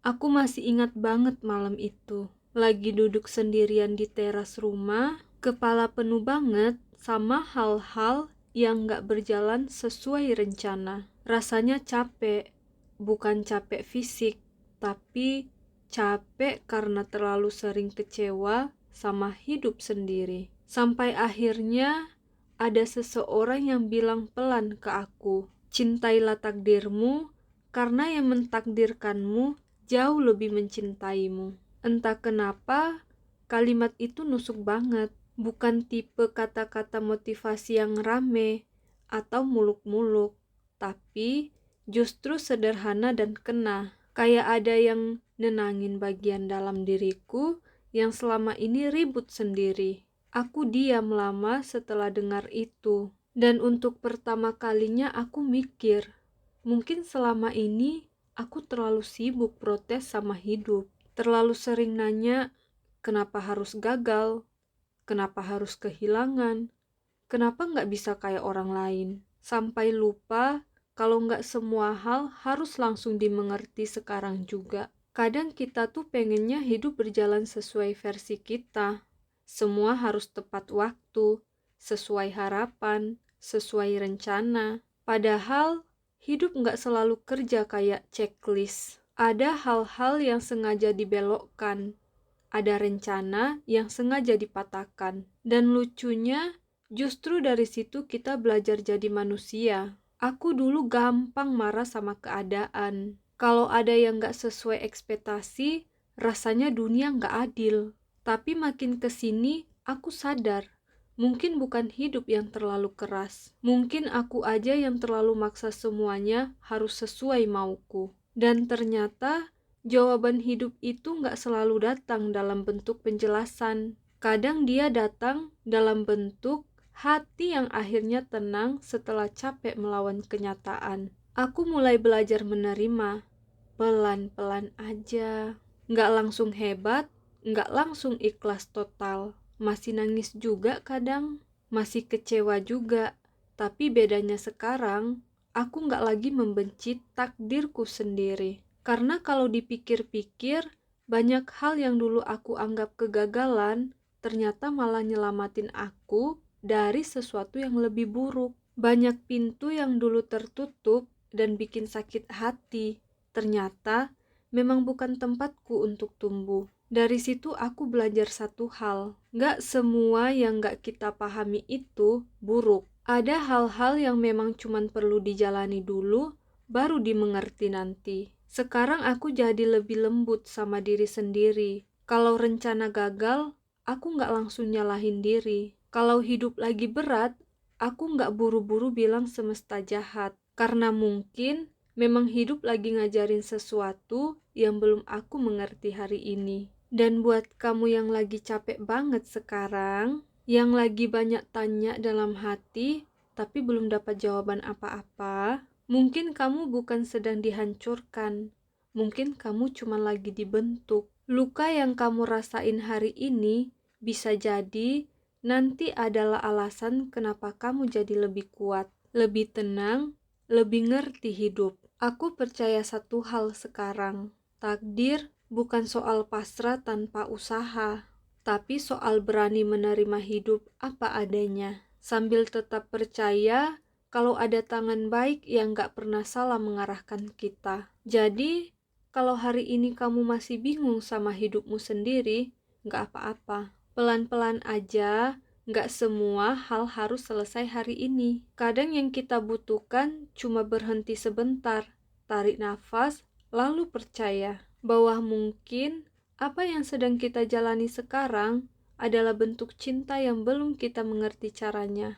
Aku masih ingat banget malam itu. Lagi duduk sendirian di teras rumah, kepala penuh banget sama hal-hal yang gak berjalan sesuai rencana. Rasanya capek, bukan capek fisik, tapi capek karena terlalu sering kecewa sama hidup sendiri. Sampai akhirnya ada seseorang yang bilang pelan ke aku, "Cintailah takdirmu, karena yang mentakdirkanmu jauh lebih mencintaimu." Entah kenapa, kalimat itu nusuk banget. Bukan tipe kata-kata motivasi yang rame atau muluk-muluk, tapi justru sederhana dan kena. Kayak ada yang nenangin bagian dalam diriku yang selama ini ribut sendiri. Aku diam lama setelah dengar itu. Dan untuk pertama kalinya aku mikir, mungkin selama ini aku terlalu sibuk protes sama hidup. Terlalu sering nanya, kenapa harus gagal? Kenapa harus kehilangan? Kenapa nggak bisa kayak orang lain? Sampai lupa kalau nggak semua hal harus langsung dimengerti sekarang juga. Kadang kita tuh pengennya hidup berjalan sesuai versi kita. Semua harus tepat waktu, sesuai harapan, sesuai rencana. Padahal hidup nggak selalu kerja kayak checklist. Ada hal-hal yang sengaja dibelokkan. Ada rencana yang sengaja dipatahkan. Dan lucunya, justru dari situ kita belajar jadi manusia. Aku dulu gampang marah sama keadaan. Kalau ada yang gak sesuai ekspektasi, rasanya dunia gak adil. Tapi makin kesini, aku sadar, mungkin bukan hidup yang terlalu keras. Mungkin aku aja yang terlalu maksa semuanya harus sesuai mauku. Dan ternyata, jawaban hidup itu gak selalu datang dalam bentuk penjelasan. Kadang dia datang dalam bentuk hati yang akhirnya tenang setelah capek melawan kenyataan. Aku mulai belajar menerima, pelan-pelan aja. Nggak langsung hebat, nggak langsung ikhlas total. Masih nangis juga kadang, masih kecewa juga. Tapi bedanya sekarang, aku nggak lagi membenci takdirku sendiri. Karena kalau dipikir-pikir, banyak hal yang dulu aku anggap kegagalan, ternyata malah nyelamatin aku dari sesuatu yang lebih buruk. Banyak pintu yang dulu tertutup dan bikin sakit hati, ternyata memang bukan tempatku untuk tumbuh. Dari situ aku belajar satu hal, gak semua yang gak kita pahami itu buruk. Ada hal-hal yang memang cuman perlu dijalani dulu, baru dimengerti nanti. Sekarang aku jadi lebih lembut sama diri sendiri. Kalau rencana gagal, aku gak langsung nyalahin diri. Kalau hidup lagi berat, aku gak buru-buru bilang semesta jahat. Karena mungkin memang hidup lagi ngajarin sesuatu yang belum aku mengerti hari ini. Dan buat kamu yang lagi capek banget sekarang, yang lagi banyak tanya dalam hati, tapi belum dapat jawaban apa-apa, mungkin kamu bukan sedang dihancurkan. Mungkin kamu cuma lagi dibentuk. Luka yang kamu rasain hari ini bisa jadi nanti adalah alasan kenapa kamu jadi lebih kuat, lebih tenang, lebih ngerti hidup. Aku percaya satu hal sekarang. Takdir bukan soal pasrah tanpa usaha, tapi soal berani menerima hidup apa adanya. Sambil tetap percaya kalau ada tangan baik yang gak pernah salah mengarahkan kita. Jadi, kalau hari ini kamu masih bingung sama hidupmu sendiri, gak apa-apa. Pelan-pelan aja, gak semua hal harus selesai hari ini. Kadang yang kita butuhkan cuma berhenti sebentar, tarik nafas, lalu percaya bahwa mungkin apa yang sedang kita jalani sekarang adalah bentuk cinta yang belum kita mengerti caranya.